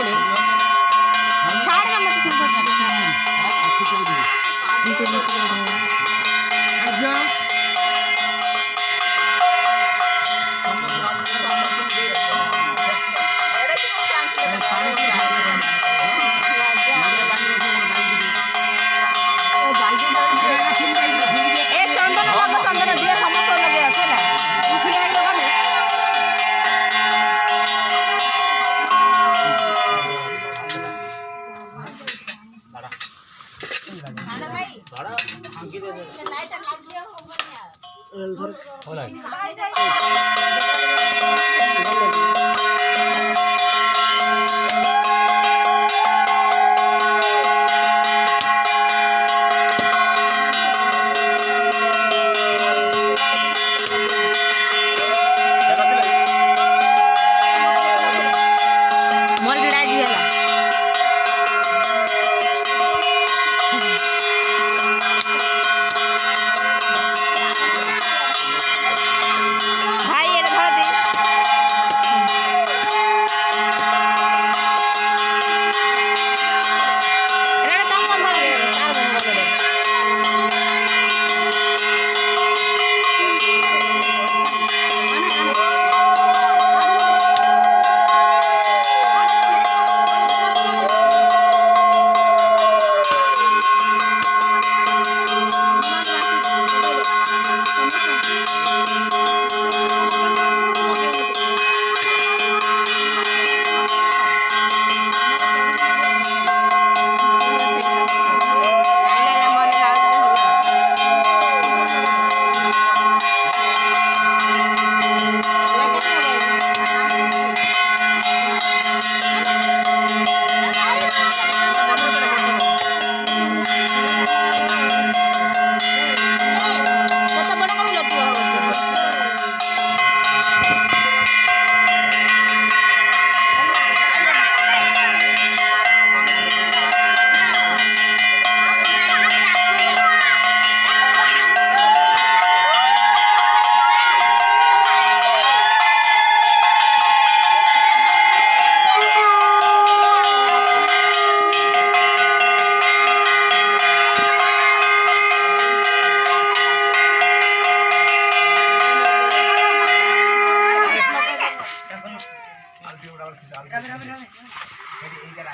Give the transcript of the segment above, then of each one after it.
बोले छाड़ ना मत सुन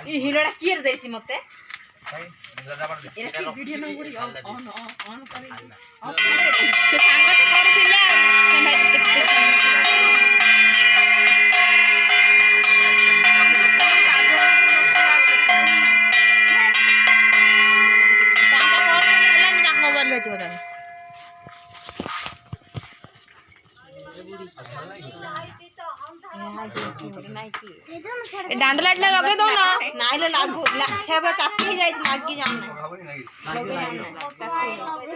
हिलोड़ा किए देती मते एरा वीडियो न गुडी ऑन करी से सांगा तो करथिला से भाई केते सांगा करथिला नि ताको बदलैतो त डांड लाइट लगे दो ना नाइले लागू छे बड़ा चापी जाई लागी जाने लगे जाने